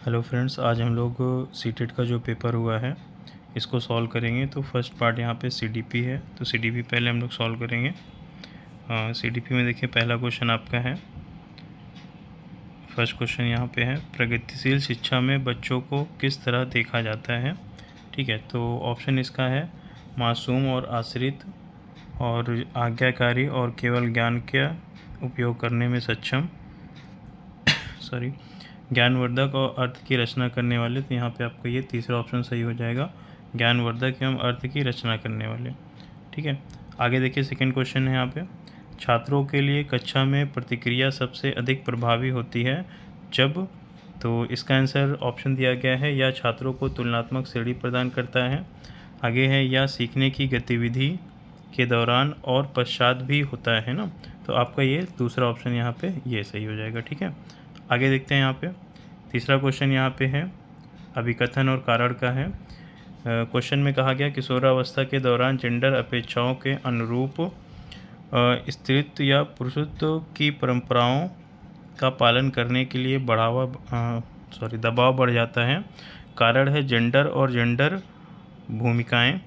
Hello friends, आज हम लोग सीटेट का जो पेपर हुआ है इसको सॉल्व करेंगे। तो फर्स्ट पार्ट यहाँ पे सीडीपी है, तो सीडीपी पहले हम लोग सॉल्व करेंगे। सीडीपी में देखिए पहला क्वेश्चन आपका है, फर्स्ट क्वेश्चन यहाँ पे है, प्रगतिशील शिक्षा में बच्चों को किस तरह देखा जाता है। ठीक है, तो ऑप्शन इसका है मासूम और आश्रित और आज्ञाकारी और केवल ज्ञान का उपयोग करने में सक्षम, सॉरी, ज्ञानवर्धक और अर्थ की रचना करने वाले। तो यहाँ पे आपका ये तीसरा ऑप्शन सही हो जाएगा, ज्ञानवर्धक एवं अर्थ की रचना करने वाले। ठीक है, आगे देखिए सेकंड क्वेश्चन है यहाँ पे, छात्रों के लिए कक्षा में प्रतिक्रिया सबसे अधिक प्रभावी होती है जब, तो इसका आंसर ऑप्शन दिया गया है या छात्रों को तुलनात्मक श्रेणी प्रदान करता है, आगे है या सीखने की गतिविधि के दौरान और पश्चात भी होता है ना। तो आपका ये दूसरा ऑप्शन यहाँ पे ये सही हो जाएगा। ठीक है, आगे देखते हैं यहाँ पे तीसरा क्वेश्चन यहाँ पे है, अभिकथन और कारण का है। क्वेश्चन में कहा गया किशोरावस्था के दौरान जेंडर अपेक्षाओं के अनुरूप स्त्रीत्व या पुरुषत्व की परंपराओं का पालन करने के लिए दबाव बढ़ जाता है। कारण है जेंडर और जेंडर भूमिकाएं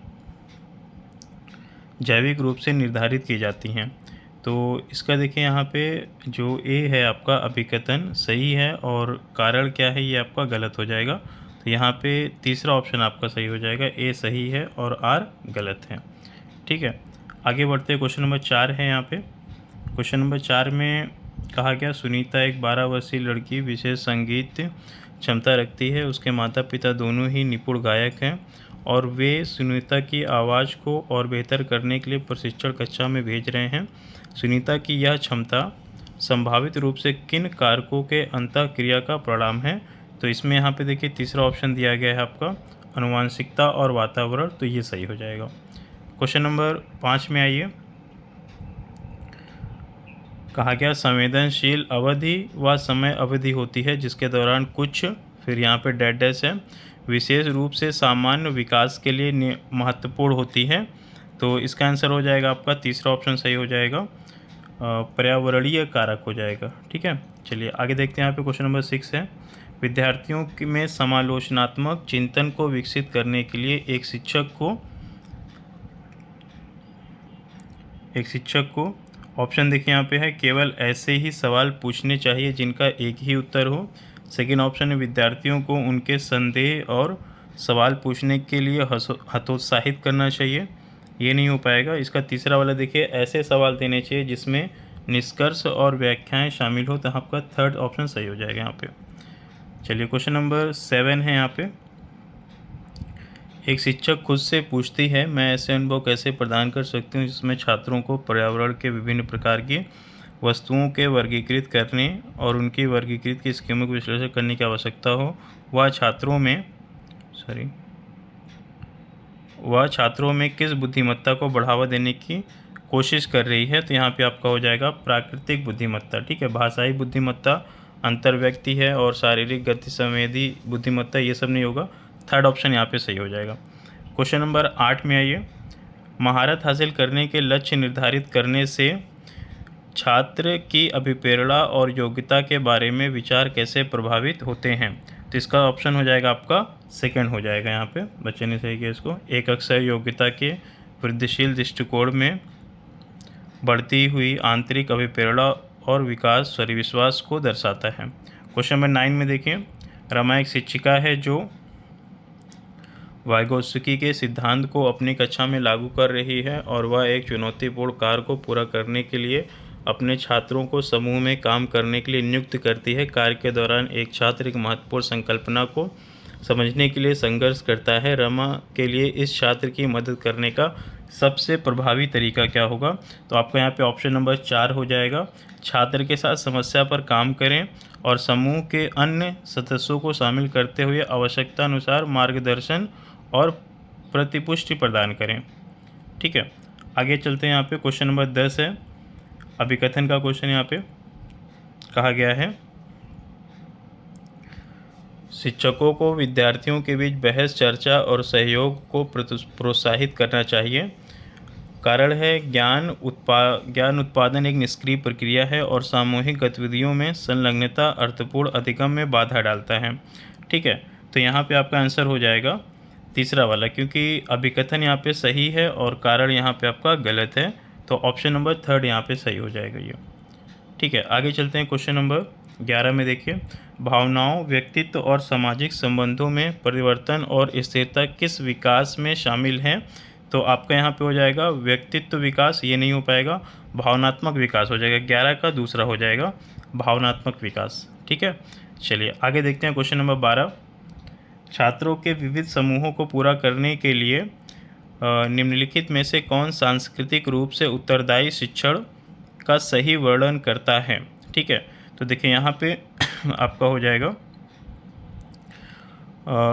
जैविक रूप से निर्धारित की जाती हैं। तो इसका देखिए यहाँ पे जो ए है आपका अभिकथन सही है और कारण क्या है ये आपका गलत हो जाएगा। तो यहाँ पे तीसरा ऑप्शन आपका सही हो जाएगा, ए सही है और आर गलत है। ठीक है, आगे बढ़ते हैं, क्वेश्चन नंबर 4 है यहाँ पे। क्वेश्चन नंबर 4 में कहा गया सुनीता एक 12 वर्षीय लड़की विशेष संगीत क्षमता रखती है, उसके माता पिता दोनों ही निपुण गायक हैं और वे सुनीता की आवाज़ को और बेहतर करने के लिए प्रशिक्षण कक्षा में भेज रहे हैं। सुनीता की यह क्षमता संभावित रूप से किन कारकों के अंतःक्रिया का परिणाम है। तो इसमें यहाँ पे देखिए तीसरा ऑप्शन दिया गया है आपका आनुवंशिकता और वातावरण, तो ये सही हो जाएगा। क्वेश्चन नंबर 5 में आइए, कहा गया संवेदनशील अवधि व समय अवधि होती है जिसके दौरान कुछ, फिर यहाँ पे डेड डैश है, विशेष रूप से सामान्य विकास के लिए महत्वपूर्ण होती है। तो इसका आंसर हो जाएगा आपका तीसरा ऑप्शन सही हो जाएगा, पर्यावरणीय कारक हो जाएगा। ठीक है, चलिए आगे देखते हैं। यहाँ पे क्वेश्चन नंबर 6 है, विद्यार्थियों में समालोचनात्मक चिंतन को विकसित करने के लिए एक शिक्षक को ऑप्शन देखिए यहाँ पे है, केवल ऐसे ही सवाल पूछने चाहिए जिनका एक ही उत्तर हो। सेकेंड ऑप्शन है विद्यार्थियों को उनके संदेह और सवाल पूछने के लिए हतोत्साहित करना चाहिए, ये नहीं हो पाएगा। इसका तीसरा वाला देखिए, ऐसे सवाल देने चाहिए जिसमें निष्कर्ष और व्याख्याएं शामिल हो, तो आपका थर्ड ऑप्शन सही हो जाएगा यहाँ पे। चलिए क्वेश्चन नंबर 7 है यहाँ पे, एक शिक्षक खुद से पूछती है मैं ऐसे अनुभव कैसे प्रदान कर सकती हूँ जिसमें छात्रों को पर्यावरण के विभिन्न प्रकार की वस्तुओं के वर्गीकृत करने और उनकी वर्गीकृत की स्कीमों को विश्लेषण करने की आवश्यकता हो। वह छात्रों में किस बुद्धिमत्ता को बढ़ावा देने की कोशिश कर रही है। तो यहाँ पे आपका हो जाएगा प्राकृतिक बुद्धिमत्ता। ठीक है, भाषाई बुद्धिमत्ता, अंतर्व्यक्ति है और शारीरिक गति संवेदी बुद्धिमत्ता, ये सब नहीं होगा। थर्ड ऑप्शन यहाँ पे सही हो जाएगा। क्वेश्चन नंबर 8 में आइए, महारत हासिल करने के लक्ष्य निर्धारित करने से छात्र की अभिप्रेरणा और योग्यता के बारे में विचार कैसे प्रभावित होते हैं। तो इसका ऑप्शन हो जाएगा आपका सेकंड हो जाएगा। यहाँ पे बच्चे ने सही किया इसको, एक अक्सर योग्यता के वृद्धिशील दृष्टिकोण में बढ़ती हुई आंतरिक अभिप्रेरणा और विश्वास को दर्शाता है। क्वेश्चन नंबर 9 में देखिए, रमा एक शिक्षिका है जो वाइगोत्स्की के सिद्धांत को अपनी कक्षा में लागू कर रही है और वह एक चुनौतीपूर्ण कार्य को पूरा करने के लिए अपने छात्रों को समूह में काम करने के लिए नियुक्त करती है। कार्य के दौरान एक छात्र एक महत्वपूर्ण संकल्पना को समझने के लिए संघर्ष करता है। रमा के लिए इस छात्र की मदद करने का सबसे प्रभावी तरीका क्या होगा। तो आपका यहाँ पे ऑप्शन नंबर 4 हो जाएगा, छात्र के साथ समस्या पर काम करें और समूह के अन्य सदस्यों को शामिल करते हुए आवश्यकता अनुसार मार्गदर्शन और प्रतिपुष्टि प्रदान करें। ठीक है, आगे चलते हैं। यहाँ पे क्वेश्चन नंबर 10 है, अभिकथन का क्वेश्चन। यहाँ पे कहा गया है शिक्षकों को विद्यार्थियों के बीच बहस, चर्चा और सहयोग को प्रोत्साहित करना चाहिए। कारण है ज्ञान उत्पादन एक निष्क्रिय प्रक्रिया है और सामूहिक गतिविधियों में संलग्नता अर्थपूर्ण अधिगम में बाधा डालता है। ठीक है, तो यहाँ पे आपका आंसर हो जाएगा तीसरा वाला, क्योंकि अभिकथन यहाँ पे सही है और कारण यहाँ पे आपका गलत है, तो ऑप्शन नंबर थर्ड यहाँ पे सही हो जाएगा ये। ठीक है, आगे चलते हैं क्वेश्चन नंबर 11 में। देखिए, भावनाओं, व्यक्तित्व और सामाजिक संबंधों में परिवर्तन और स्थिरता किस विकास में शामिल हैं? तो आपका यहाँ पे हो जाएगा व्यक्तित्व विकास, ये नहीं हो पाएगा, भावनात्मक विकास हो जाएगा। 11 का दूसरा हो जाएगा भावनात्मक विकास। ठीक है, चलिए आगे देखते हैं क्वेश्चन नंबर 12। छात्रों के विविध समूहों को पूरा करने के लिए निम्नलिखित में से कौन सांस्कृतिक रूप से उत्तरदायी शिक्षण का सही वर्णन करता है? ठीक है, तो देखिए यहाँ पे आपका हो जाएगा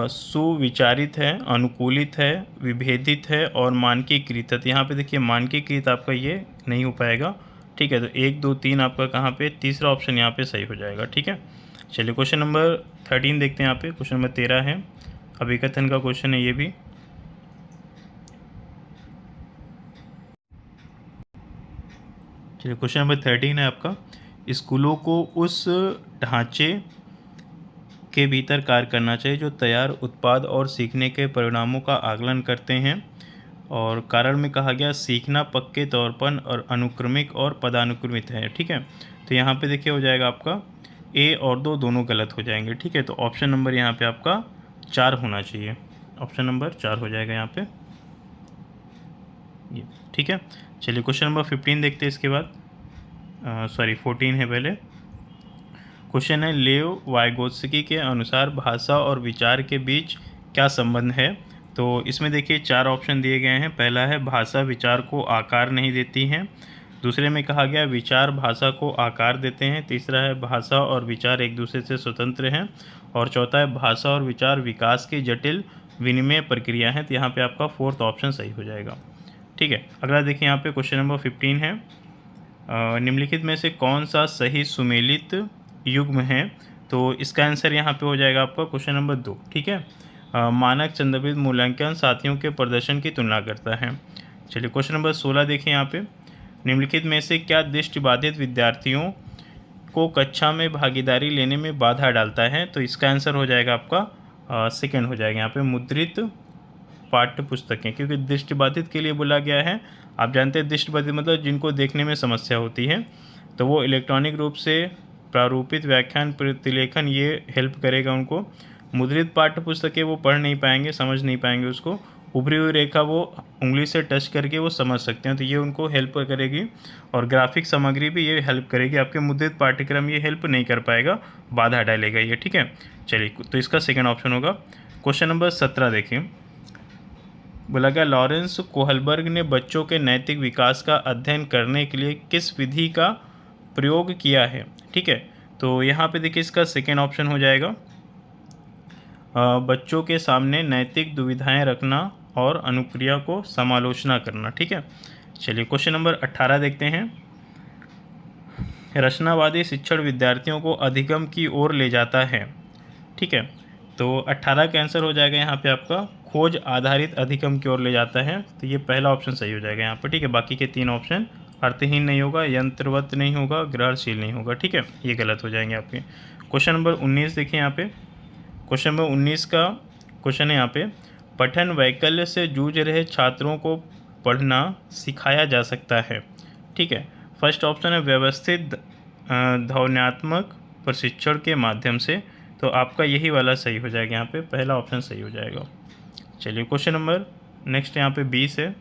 सुविचारित है, अनुकूलित है, विभेदित है और मानकीकृत है। तो यहाँ पे देखिए मानकीकृत आपका ये नहीं हो पाएगा। ठीक है, तो 1 2 3 आपका कहाँ पे, तीसरा ऑप्शन यहाँ पे सही हो जाएगा। ठीक है, चलिए क्वेश्चन नंबर 13 देखते हैं। यहाँ पे क्वेश्चन नंबर 13 है, अभिकथन का क्वेश्चन है ये भी। चलिए क्वेश्चन नंबर 13 है आपका, स्कूलों को उस ढांचे के भीतर कार्य करना चाहिए जो तैयार उत्पाद और सीखने के परिणामों का आकलन करते हैं। और कारण में कहा गया सीखना पक्के तौर पर और अनुक्रमिक और पदानुक्रमित है। ठीक है, तो यहाँ पे देखिए हो जाएगा आपका ए और दो दोनों गलत हो जाएंगे। ठीक है, तो ऑप्शन नंबर यहाँ पे आपका 4 होना चाहिए, ऑप्शन नंबर 4 हो जाएगा यहाँ पे ये। ठीक है, चलिए क्वेश्चन नंबर 15 देखते हैं इसके बाद, 14 है पहले। क्वेश्चन है, लेव वाइगोत्स्की के अनुसार भाषा और विचार के बीच क्या संबंध है? तो इसमें देखिए 4 ऑप्शन दिए गए हैं। पहला है भाषा विचार को आकार नहीं देती है, दूसरे में कहा गया विचार भाषा को आकार देते हैं, तीसरा है भाषा और विचार एक दूसरे से स्वतंत्र हैं, और चौथा है भाषा और विचार विकास की जटिल विनिमय प्रक्रिया है। तो यहाँ पे आपका 4th ऑप्शन सही हो जाएगा। ठीक है, अगला देखिए यहाँ पे क्वेश्चन नंबर 15 है, निम्नलिखित में से कौन सा सही सुमेलित युग्म है? तो इसका आंसर यहाँ पे हो जाएगा आपका क्वेश्चन नंबर 2। ठीक है, मानक छंदोबद्ध मूल्यांकन साथियों के प्रदर्शन की तुलना करता है। चलिए क्वेश्चन नंबर 16 देखिए यहाँ पे, निम्नलिखित में से क्या दृष्टिबाधित विद्यार्थियों को कक्षा में भागीदारी लेने में बाधा डालता है? तो इसका आंसर हो जाएगा आपका सेकंड हो जाएगा यहाँ पे, मुद्रित पाठ्य पुस्तकें, क्योंकि दृष्टिबाधित के लिए बोला गया है। आप जानते हैं दृष्टिबाधित मतलब जिनको देखने में समस्या होती है, तो वो इलेक्ट्रॉनिक रूप से प्रारूपित व्याख्यान प्रतिलेखन ये हेल्प करेगा उनको। मुद्रित पाठ्य पुस्तकें वो पढ़ नहीं पाएंगे, समझ नहीं पाएंगे उसको, उभरी हुई रेखा वो उंगली से टच करके वो समझ सकते हैं, तो ये उनको हेल्प करेगी। और ग्राफिक सामग्री भी ये हेल्प करेगी, आपके मुद्रित पाठ्यक्रम ये हेल्प नहीं कर पाएगा, बाधा डालेगा ये। ठीक है, चलिए तो इसका सेकंड ऑप्शन होगा। क्वेश्चन नंबर 17 देखिए, बोला गया लॉरेंस कोहलबर्ग ने बच्चों के नैतिक विकास का अध्ययन करने के लिए किस विधि का प्रयोग किया है? ठीक है, तो यहाँ पे देखिए इसका सेकेंड ऑप्शन हो जाएगा बच्चों के सामने नैतिक दुविधाएं रखना और अनुक्रिया को समालोचना करना। ठीक है, चलिए क्वेश्चन नंबर 18 देखते हैं, रचनावादी शिक्षण विद्यार्थियों को अधिगम की ओर ले जाता है। ठीक है, तो 18 का आंसर हो जाएगा यहाँ पे आपका खोज आधारित अधिगम की ओर ले जाता है, तो ये पहला ऑप्शन सही हो जाएगा यहाँ पर। ठीक है, बाकी के 3 ऑप्शन अर्थहीन नहीं होगा, यंत्रवत नहीं होगा, ग्रहणशील नहीं होगा। ठीक है, ये गलत हो जाएंगे आपके। क्वेश्चन नंबर 19 देखिए यहाँ पे, क्वेश्चन नंबर 19 का क्वेश्चन है यहाँ पे, पठन वैकल्य से जूझ रहे छात्रों को पढ़ना सिखाया जा सकता है। ठीक है, फर्स्ट ऑप्शन है व्यवस्थित ध्वन्यात्मक प्रशिक्षण के माध्यम से, तो आपका यही वाला सही हो जाएगा यहाँ पे, पहला ऑप्शन सही हो जाएगा। चलिए क्वेश्चन नंबर नेक्स्ट यहाँ पे 20 है,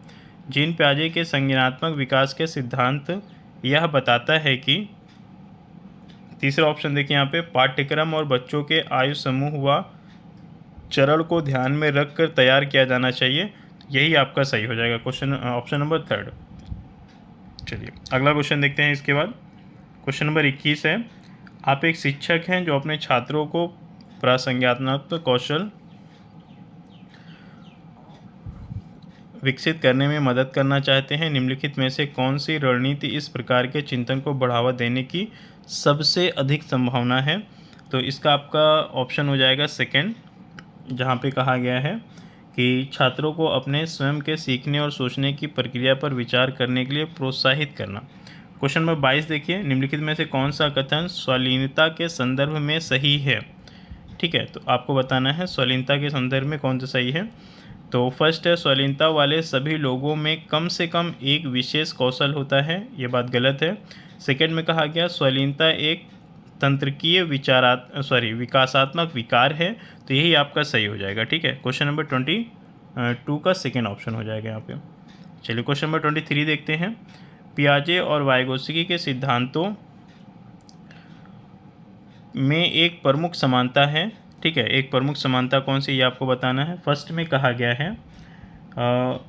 जीन पियाजे के संज्ञानात्मक विकास के सिद्धांत यह बताता है कि, तीसरा ऑप्शन देखिए यहाँ पे, पाठ्यक्रम और बच्चों के आयु समूह व चरण को ध्यान में रखकर तैयार किया जाना चाहिए, यही आपका सही हो जाएगा क्वेश्चन ऑप्शन नंबर 3। चलिए अगला क्वेश्चन देखते हैं इसके बाद, क्वेश्चन नंबर 21 है, आप एक शिक्षक हैं जो अपने छात्रों को प्रासंज्ञानात्मक कौशल विकसित करने में मदद करना चाहते हैं, निम्नलिखित में से कौन सी रणनीति इस प्रकार के चिंतन को बढ़ावा देने की सबसे अधिक संभावना है? तो इसका आपका ऑप्शन हो जाएगा सेकंड, जहाँ पे कहा गया है कि छात्रों को अपने स्वयं के सीखने और सोचने की प्रक्रिया पर विचार करने के लिए प्रोत्साहित करना। क्वेश्चन नंबर 22 देखिए, निम्नलिखित में से कौन सा कथन स्वलीनता के संदर्भ में सही है? ठीक है, तो आपको बताना है स्वलीनता के संदर्भ में कौन सा सही है। तो फर्स्ट है, स्वलीनता वाले सभी लोगों में कम से कम एक विशेष कौशल होता है, ये बात गलत है। सेकंड में कहा गया स्वलीनता एक तंत्रिकीय विकासात्मक विकार है, तो यही आपका सही हो जाएगा। ठीक है, क्वेश्चन नंबर 22 का सेकेंड ऑप्शन हो जाएगा यहाँ पे। चलिए क्वेश्चन नंबर 23 देखते हैं। पियाजे और वाइगोत्स्की के सिद्धांतों में एक प्रमुख समानता है। ठीक है, एक प्रमुख समानता कौन सी, ये आपको बताना है। फर्स्ट में कहा गया है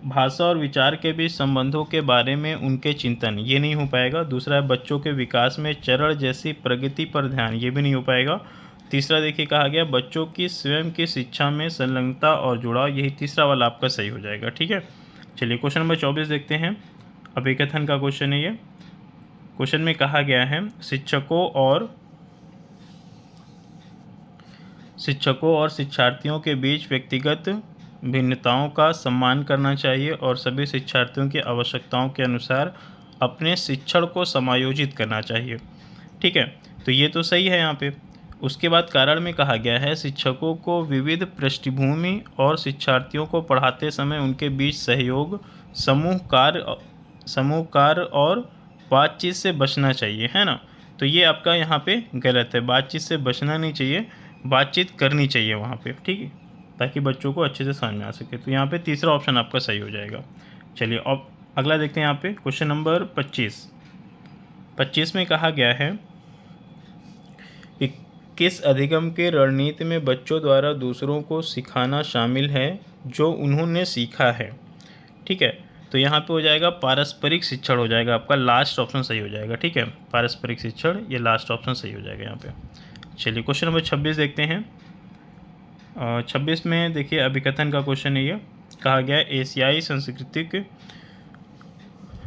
भाषा और विचार के बीच संबंधों के बारे में उनके चिंतन, ये नहीं हो पाएगा। दूसरा है बच्चों के विकास में चरण जैसी प्रगति पर ध्यान, ये भी नहीं हो पाएगा। तीसरा देखिए कहा गया बच्चों की स्वयं की शिक्षा में संलग्नता और जुड़ाव, यही तीसरा वाला आपका सही हो जाएगा। ठीक है, चलिए क्वेश्चन नंबर 24 देखते हैं। अभिकथन का क्वेश्चन है ये। क्वेश्चन में कहा गया है शिक्षकों और शिक्षार्थियों के बीच व्यक्तिगत भिन्नताओं का सम्मान करना चाहिए और सभी शिक्षार्थियों की आवश्यकताओं के अनुसार अपने शिक्षण को समायोजित करना चाहिए। ठीक है, तो ये तो सही है यहाँ पे। उसके बाद कारण में कहा गया है शिक्षकों को विविध पृष्ठभूमि और शिक्षार्थियों को पढ़ाते समय उनके बीच सहयोग, समूह कार्य और बातचीत से बचना चाहिए, है ना। तो ये आपका यहाँ पे गलत है, बातचीत से बचना नहीं चाहिए, बातचीत करनी चाहिए वहाँ पे। ठीक है, ताकि बच्चों को अच्छे से समझ में आ सके। तो यहाँ पे तीसरा ऑप्शन आपका सही हो जाएगा। चलिए अब अगला देखते हैं यहाँ पे क्वेश्चन नंबर 25 में कहा गया है कि किस अधिगम के रणनीति में बच्चों द्वारा दूसरों को सिखाना शामिल है जो उन्होंने सीखा है। ठीक है, तो यहाँ पे हो जाएगा पारस्परिक शिक्षण हो जाएगा आपका, लास्ट ऑप्शन सही हो जाएगा। ठीक है, पारस्परिक शिक्षण, ये लास्ट ऑप्शन सही हो जाएगा यहाँ पे। चलिए क्वेश्चन नंबर 26 देखते हैं। 26 में देखिए अभिकथन का क्वेश्चन है ये। कहा गया एशियाई संस्कृति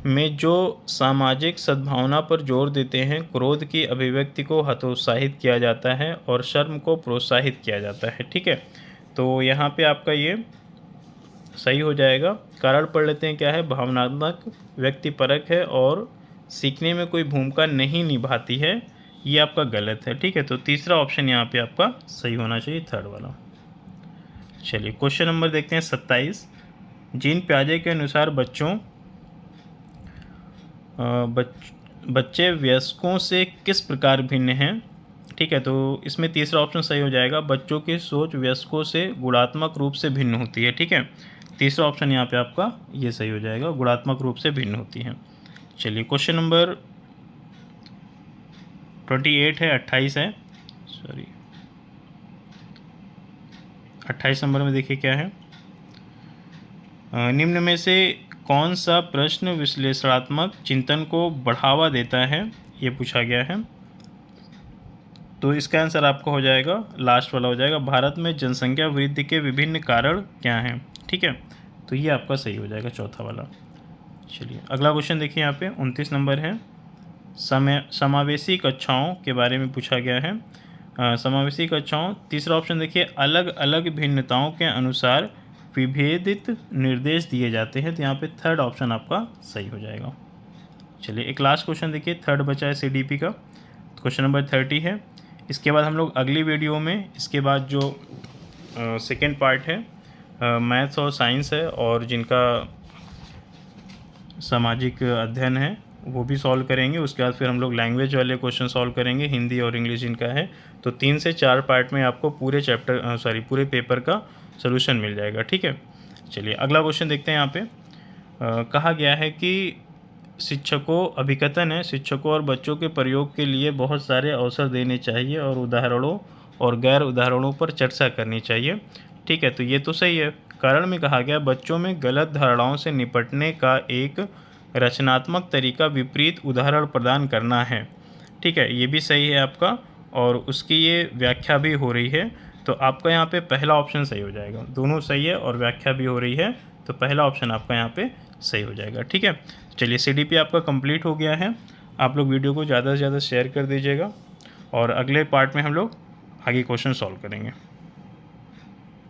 में जो सामाजिक सद्भावना पर जोर देते हैं, क्रोध की अभिव्यक्ति को हतोत्साहित किया जाता है और शर्म को प्रोत्साहित किया जाता है। ठीक है, तो यहाँ पे आपका ये सही हो जाएगा। कारण पढ़ लेते हैं क्या है, भावनात्मक, व्यक्तिपरक है और सीखने में कोई भूमिका नहीं निभाती है, ये आपका गलत है। ठीक है, तो तीसरा ऑप्शन यहाँ पे आपका सही होना चाहिए, थर्ड वाला। चलिए क्वेश्चन नंबर देखते हैं 27। जीन पियाजे के अनुसार बच्चे वयस्कों से किस प्रकार भिन्न हैं। ठीक है, तो इसमें तीसरा ऑप्शन सही हो जाएगा, बच्चों की सोच वयस्कों से गुणात्मक रूप से भिन्न होती है। ठीक है, तीसरा ऑप्शन यहाँ पे आपका ये सही हो जाएगा, गुणात्मक रूप से भिन्न होती हैं। चलिए क्वेश्चन नंबर 28 है, 28 नंबर में देखिए क्या है। निम्न में से कौन सा प्रश्न विश्लेषणात्मक चिंतन को बढ़ावा देता है, ये पूछा गया है। तो इसका आंसर आपका हो जाएगा, लास्ट वाला हो जाएगा, भारत में जनसंख्या वृद्धि के विभिन्न कारण क्या हैं। ठीक है, तो ये आपका सही हो जाएगा, चौथा वाला। चलिए अगला क्वेश्चन देखिए यहाँ पे 29 नंबर है। समावेशी कक्षाओं के बारे में पूछा गया है। समावेशी कक्षाओं, तीसरा ऑप्शन देखिए, अलग अलग भिन्नताओं के अनुसार विभेदित निर्देश दिए जाते हैं, तो यहाँ पे थर्ड ऑप्शन आपका सही हो जाएगा। चलिए एक लास्ट क्वेश्चन देखिए, थर्ड बचा है CDP का, क्वेश्चन नंबर 30 है। इसके बाद हम लोग अगली वीडियो में इसके बाद जो सेकेंड पार्ट है मैथ्स और साइंस है और जिनका सामाजिक अध्ययन है वो भी सॉल्व करेंगे। उसके बाद फिर हम लोग लैंग्वेज वाले क्वेश्चन सॉल्व करेंगे, हिंदी और इंग्लिश जिनका है। तो 3 से 4 पार्ट में आपको पूरे पूरे पेपर का सलूशन मिल जाएगा। ठीक है, चलिए अगला क्वेश्चन देखते हैं। यहाँ पे कहा गया है कि अभिकथन है, शिक्षकों और बच्चों के प्रयोग के लिए बहुत सारे अवसर देने चाहिए और उदाहरणों और गैर उदाहरणों पर चर्चा करनी चाहिए। ठीक है, तो ये तो सही है। कारण में कहा गया बच्चों में गलत धारणाओं से निपटने का एक रचनात्मक तरीका विपरीत उदाहरण प्रदान करना है। ठीक है, ये भी सही है आपका, और उसकी ये व्याख्या भी हो रही है, तो आपका यहाँ पे पहला ऑप्शन सही हो जाएगा। दोनों सही है और व्याख्या भी हो रही है, तो पहला ऑप्शन आपका यहाँ पे सही हो जाएगा। ठीक है, चलिए CDP आपका कंप्लीट हो गया है। आप लोग वीडियो को ज़्यादा से ज़्यादा शेयर कर दीजिएगा और अगले पार्ट में हम लोग आगे क्वेश्चन सॉल्व करेंगे।